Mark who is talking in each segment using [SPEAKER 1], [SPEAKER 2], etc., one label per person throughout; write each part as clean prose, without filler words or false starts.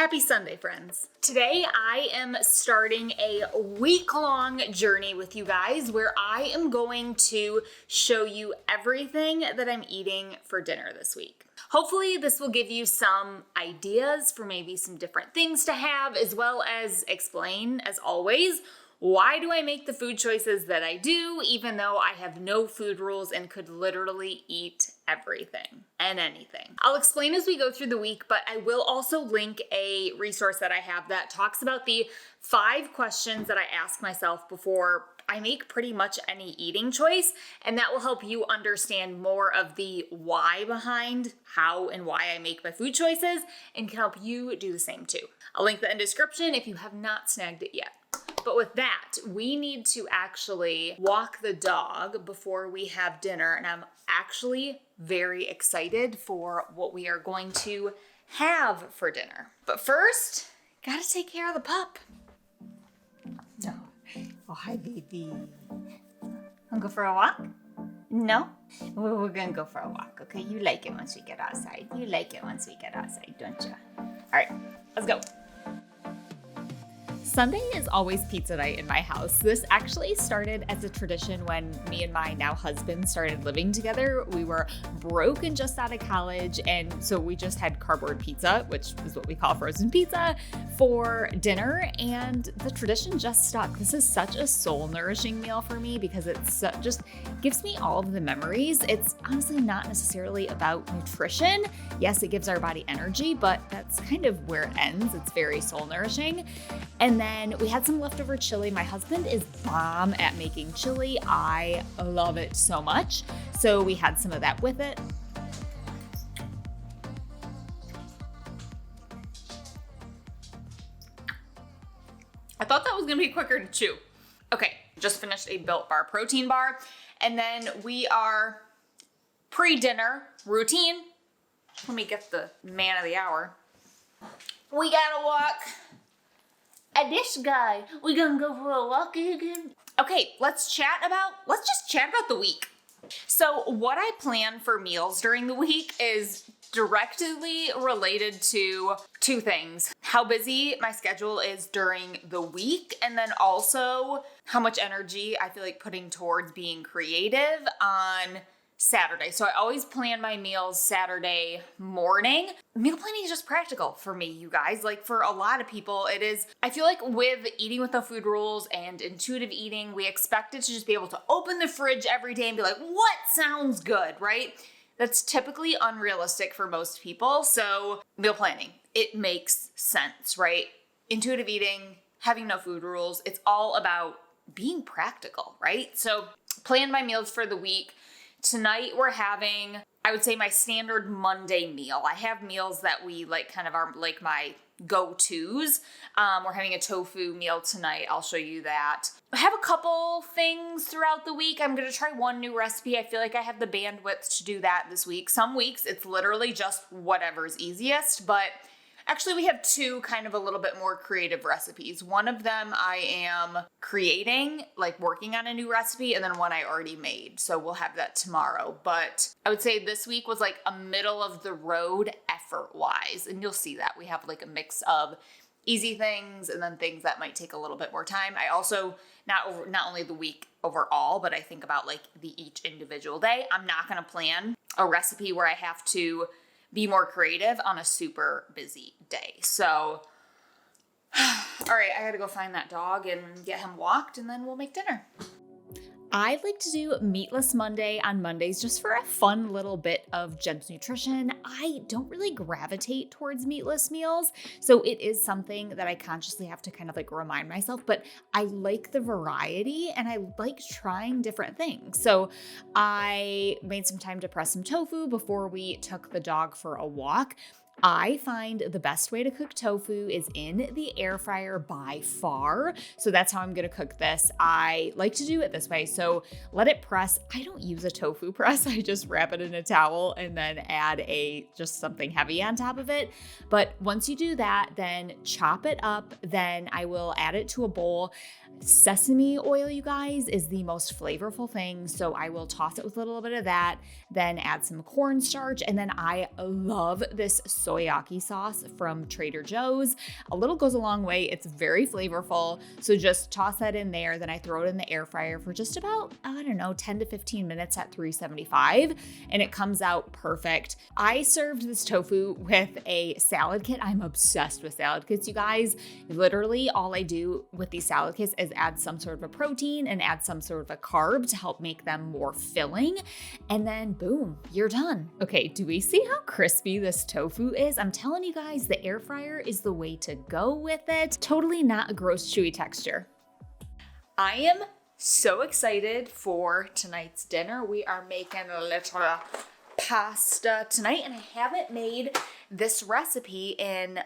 [SPEAKER 1] Happy Sunday, friends. Today I am starting a week-long journey with you guys where I am going to show you everything that I'm eating for dinner this week. Hopefully this will give you some ideas for maybe some different things to have, as well as explain, as always, why do I make the food choices that I do, even though I have no food rules and could literally eat everything and anything. I'll explain as we go through the week, but I will also link a resource that I have that talks about the 5 questions that I ask myself before I make pretty much any eating choice, and that will help you understand more of the why behind how and why I make my food choices and can help you do the same too. I'll link that in the description if you have not snagged it yet. But with that, we need to actually walk the dog before we have dinner, and I'm actually very excited for what we are going to have for dinner. But first, gotta take care of the pup. No. Oh, hi, baby. Wanna go for a walk? No? We're gonna go for a walk, okay? You like it once we get outside. You like it once we get outside, don't you? All right, let's go. Sunday is always pizza night in my house. This actually started as a tradition when me and my now husband started living together. We were broke and just out of college, and so we just had cardboard pizza, which is what we call frozen pizza, for dinner, and the tradition just stuck. This is such a soul-nourishing meal for me because it's just gives me all of the memories. It's honestly not necessarily about nutrition. Yes, it gives our body energy, but that's kind of where it ends. It's very soul-nourishing. And then we had some leftover chili. My husband is bomb at making chili. I love it so much. So we had some of that with it. I thought that was gonna be quicker to chew. Okay, just finished a Built Bar protein bar. And then we are pre-dinner routine. Let me get the man of the hour. We gotta walk. And this guy, we gonna go for a walk again? Okay, let's just chat about the week. So what I plan for meals during the week is directly related to 2 things. How busy my schedule is during the week, and then also how much energy I feel like putting towards being creative on Saturday. So I always plan my meals Saturday morning. Meal planning is just practical for me, you guys. Like for a lot of people, it is. I feel like with eating with no food rules and intuitive eating, we expect it to just be able to open the fridge every day and be like, what sounds good, right? That's typically unrealistic for most people. So meal planning, it makes sense, right? Intuitive eating, having no food rules, it's all about being practical, right? So plan my meals for the week. Tonight we're having, I would say, my standard Monday meal. I have meals that we like kind of are like my go-tos. We're having a tofu meal tonight. I'll show you that. I have a couple things throughout the week. I'm going to try one new recipe. I feel like I have the bandwidth to do that this week. Some weeks it's literally just whatever's easiest, but actually we have 2 kind of a little bit more creative recipes. One of them I am creating, like working on a new recipe, and then one I already made. So we'll have that tomorrow. But I would say this week was like a middle of the road effort-wise. And you'll see that. We have like a mix of easy things and then things that might take a little bit more time. I also, not only the week overall, but I think about like each individual day. I'm not going to plan a recipe where I have to be more creative on a super busy day. So, all right, I gotta go find that dog and get him walked, and then we'll make dinner. I like to do Meatless Monday on Mondays just for a fun little bit of Jen's nutrition. I don't really gravitate towards meatless meals, so it is something that I consciously have to kind of like remind myself, but I like the variety and I like trying different things. So I made some time to press some tofu before we took the dog for a walk. I find the best way to cook tofu is in the air fryer by far. So that's how I'm going to cook this. I like to do it this way. So let it press. I don't use a tofu press. I just wrap it in a towel and then add just something heavy on top of it. But once you do that, then chop it up. Then I will add it to a bowl. Sesame oil, you guys, is the most flavorful thing. So I will toss it with a little bit of that, then add some cornstarch. And then I love this soyaki sauce from Trader Joe's. A little goes a long way. It's very flavorful. So just toss that in there. Then I throw it in the air fryer for just about, I don't know, 10 to 15 minutes at 375. And it comes out perfect. I served this tofu with a salad kit. I'm obsessed with salad kits, you guys. Literally all I do with these salad kits is add some sort of a protein and add some sort of a carb to help make them more filling. And then boom, you're done. Okay, do we see how crispy this tofu is? I'm telling you guys, the air fryer is the way to go with it. Totally not a gross, chewy texture. I am so excited for tonight's dinner. We are making a little pasta tonight, and I haven't made this recipe in,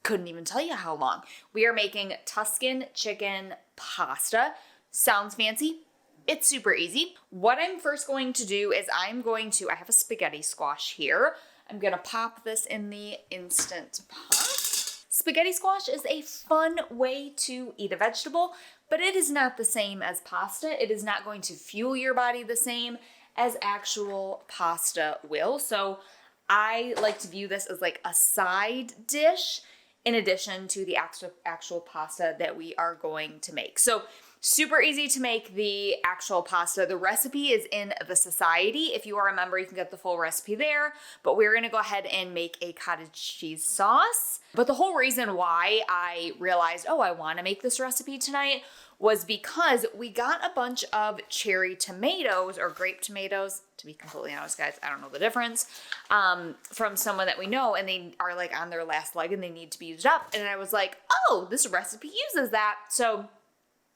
[SPEAKER 1] couldn't even tell you how long. We are making Tuscan chicken pasta. Sounds fancy. It's super easy. What I'm first going to do is I have a spaghetti squash here. I'm gonna pop this in the Instant Pot. Spaghetti squash is a fun way to eat a vegetable, but it is not the same as pasta. It is not going to fuel your body the same as actual pasta will. So I like to view this as like a side dish in addition to the actual pasta that we are going to make. So super easy to make the actual pasta. The recipe is in the Society. If you are a member, you can get the full recipe there, but we're gonna go ahead and make a cottage cheese sauce. But the whole reason why I realized, I wanna make this recipe tonight was because we got a bunch of cherry tomatoes or grape tomatoes, to be completely honest, guys, I don't know the difference, from someone that we know, and they are like on their last leg and they need to be used up. And I was like, this recipe uses that. So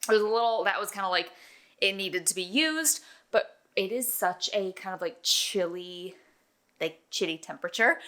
[SPEAKER 1] that was kind of like, it needed to be used, but it is such a kind of like chilly temperature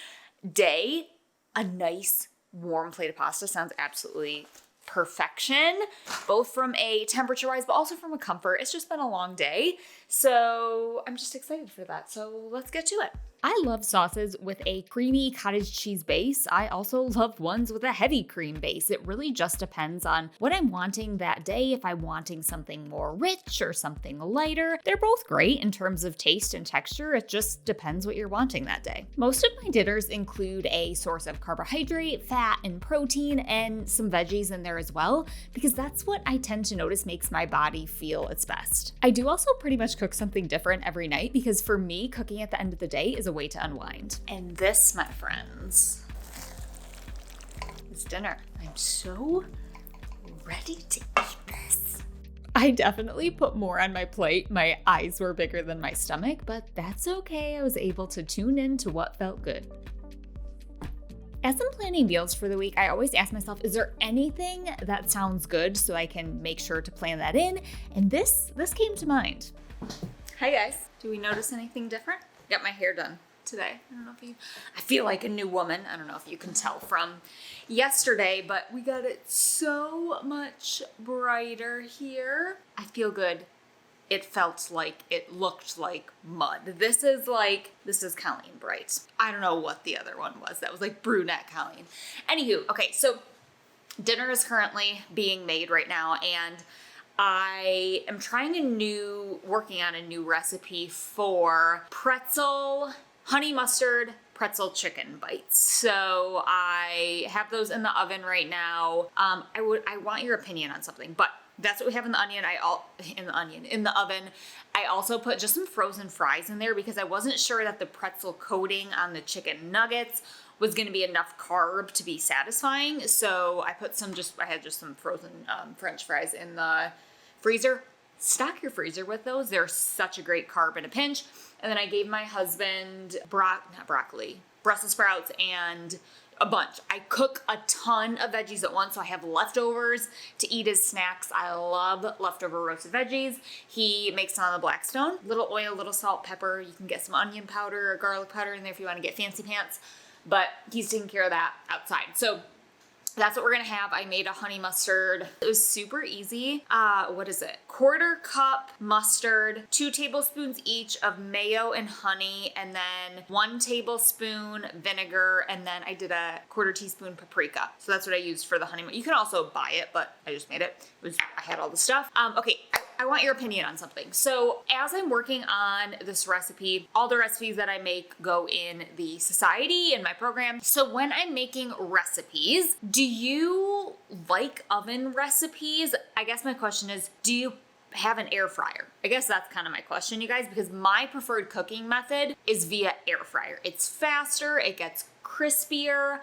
[SPEAKER 1] day. A nice warm plate of pasta sounds absolutely perfection, both from a temperature-wise, but also from a comfort. It's just been a long day, so I'm just excited for that. So let's get to it. I love sauces with a creamy cottage cheese base. I also love ones with a heavy cream base. It really just depends on what I'm wanting that day. If I'm wanting something more rich or something lighter, they're both great in terms of taste and texture. It just depends what you're wanting that day. Most of my dinners include a source of carbohydrate, fat, and protein, and some veggies in there as well, because that's what I tend to notice makes my body feel its best. I do also pretty much cook something different every night, because for me, cooking at the end of the day is a way to unwind. And this, my friends, is dinner. I'm so ready to eat this. I definitely put more on my plate. My eyes were bigger than my stomach, but that's okay. I was able to tune in to what felt good. As I'm planning meals for the week, I always ask myself, is there anything that sounds good so I can make sure to plan that in? And this came to mind. Hi guys. Do we notice anything different? Got my hair done today. I feel like a new woman. I don't know if you can tell from yesterday, but we got it so much brighter here. I feel good. It felt like, it looked like mud. This is Colleen bright. I don't know what the other one was. That was like brunette Colleen. Anywho, okay, so dinner is currently being made right now, and I am working on a new recipe for honey mustard pretzel chicken bites. So I have those in the oven right now. I want your opinion on something, but that's what we have in the oven. I also put just some frozen fries in there because I wasn't sure that the pretzel coating on the chicken nuggets was going to be enough carb to be satisfying. So I had just some frozen French fries in the freezer. Stock your freezer with those. They're such a great carb in a pinch. And then I gave my husband Brussels sprouts and a bunch. I cook a ton of veggies at once, so I have leftovers to eat as snacks. I love leftover roasted veggies. He makes it on the Blackstone. Little oil, little salt, pepper. You can get some onion powder or garlic powder in there if you want to get fancy pants. But he's taking care of that outside. So that's what we're gonna have. I made a honey mustard. It was super easy. What is it? 1/4 cup mustard, 2 tablespoons each of mayo and honey, and then 1 tablespoon vinegar, and then I did a 1/4 teaspoon paprika. So that's what I used for the honey. You can also buy it, but I just made it. I had all the stuff. Okay, I want your opinion on something. So as I'm working on this recipe, all the recipes that I make go in the society in my program. So when I'm making recipes, do you like oven recipes? I guess my question is, do you have an air fryer? I guess that's kind of my question, you guys, because my preferred cooking method is via air fryer. It's faster, it gets crispier,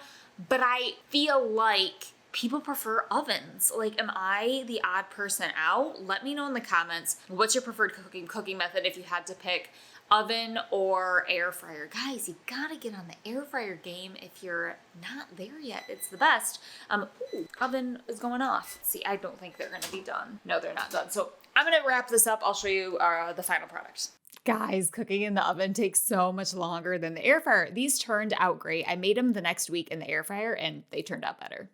[SPEAKER 1] but I feel like people prefer ovens. Like, am I the odd person out? Let me know in the comments, what's your preferred cooking method if you had to pick oven or air fryer? Guys, you gotta get on the air fryer game if you're not there yet. It's the best. Ooh, oven is going off. See, I don't think they're gonna be done. No, they're not done. So I'm gonna wrap this up. I'll show you the final product. Guys, cooking in the oven takes so much longer than the air fryer. These turned out great. I made them the next week in the air fryer and they turned out better.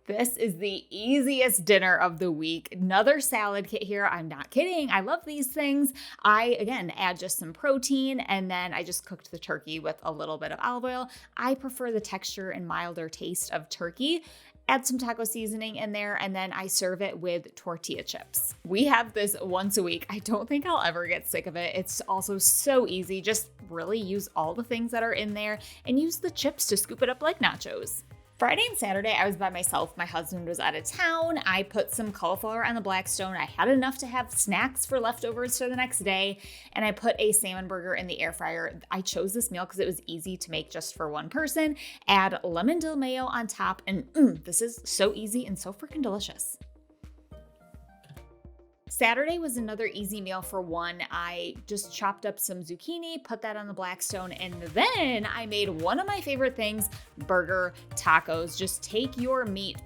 [SPEAKER 1] This is the easiest dinner of the week. Another salad kit here. I'm not kidding. I love these things. I, again, add just some protein and then I just cooked the turkey with a little bit of olive oil. I prefer the texture and milder taste of turkey. Add some taco seasoning in there, and then I serve it with tortilla chips. We have this once a week. I don't think I'll ever get sick of it. It's also so easy. Just really use all the things that are in there and use the chips to scoop it up like nachos. Friday and Saturday, I was by myself. My husband was out of town. I put some cauliflower on the Blackstone. I had enough to have snacks for leftovers for the next day, and I put a salmon burger in the air fryer. I chose this meal because it was easy to make just for one person. Add lemon dill mayo on top, and this is so easy and so freaking delicious. Saturday was another easy meal for one. I just chopped up some zucchini, put that on the Blackstone, and then I made one of my favorite things, burger tacos. Just take your meat,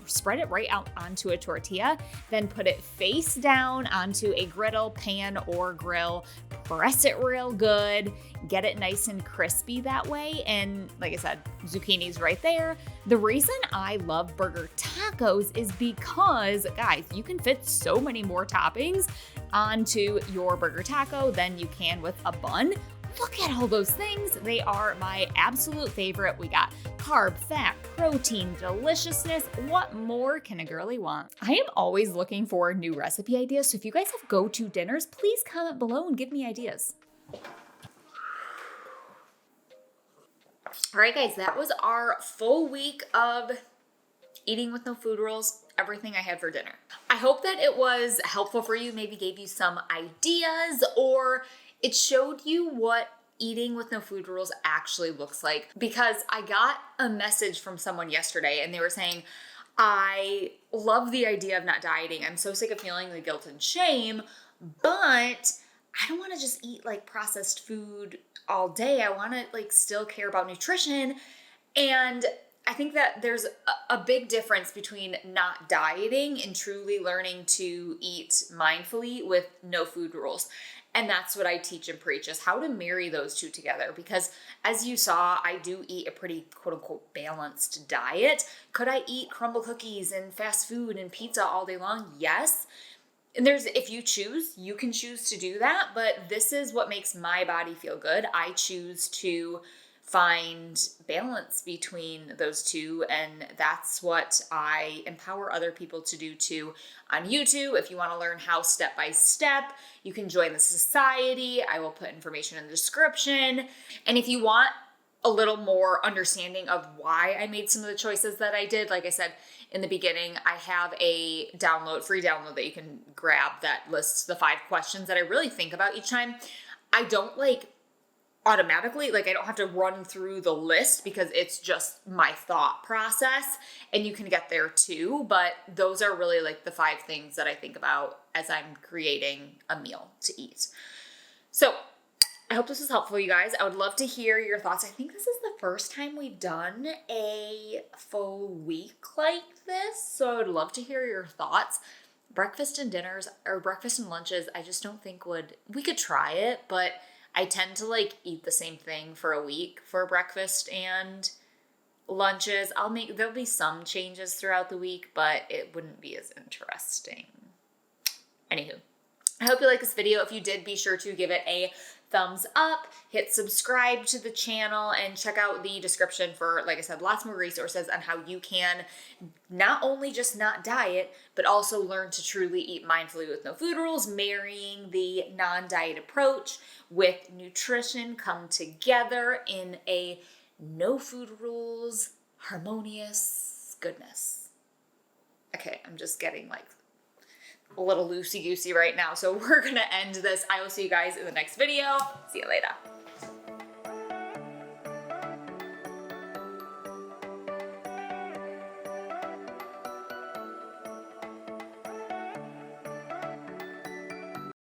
[SPEAKER 1] spread it right out onto a tortilla, then put it face down onto a griddle, pan, or grill. Press it real good, get it nice and crispy that way. And like I said, zucchini's right there. The reason I love burger tacos is because, guys, you can fit so many more toppings onto your burger taco than you can with a bun. Look at all those things. They are my absolute favorite. We got carb, fat, protein, deliciousness. What more can a girly want? I am always looking for new recipe ideas. So if you guys have go-to dinners, please comment below and give me ideas. All right, guys, that was our full week of eating with no food rules, everything I had for dinner. I hope that it was helpful for you, maybe gave you some ideas, or it showed you what eating with no food rules actually looks like. Because I got a message from someone yesterday and they were saying, I love the idea of not dieting. I'm so sick of feeling the guilt and shame, but I don't want to just eat like processed food all day. I want to like still care about nutrition. And I think that there's a big difference between not dieting and truly learning to eat mindfully with no food rules. And that's what I teach and preach, is how to marry those two together. Because as you saw, I do eat a pretty quote unquote balanced diet. Could I eat crumble cookies and fast food and pizza all day long? Yes. And if you choose, you can choose to do that. But this is what makes my body feel good. I choose to find balance between those two, and that's what I empower other people to do too on YouTube. If you want to learn how step by step, you can join the society. I will put information in the description. And if you want a little more understanding of why I made some of the choices that I did, like I said in the beginning, I have a free download that you can grab that lists the 5 questions that I really think about each time. I don't automatically, I don't have to run through the list because it's just my thought process, and you can get there too. But those are really the 5 things that I think about as I'm creating a meal to eat. So I hope this was helpful, you guys. I would love to hear your thoughts. I think this is the first time we've done a full week like this, so I would love to hear your thoughts. Breakfast and dinners, or breakfast and lunches, I just don't think we could try it, but I tend to eat the same thing for a week for breakfast and lunches. There'll be some changes throughout the week, but it wouldn't be as interesting. Anywho, I hope you like this video. If you did, be sure to give it a thumbs up, hit subscribe to the channel, and check out the description for, like I said, lots more resources on how you can not only just not diet, but also learn to truly eat mindfully with no food rules, marrying the non-diet approach with nutrition come together in a no food rules, harmonious goodness. Okay, I'm just getting like a little loosey-goosey right now, so we're gonna end this. I will see you guys in the next video. See you later.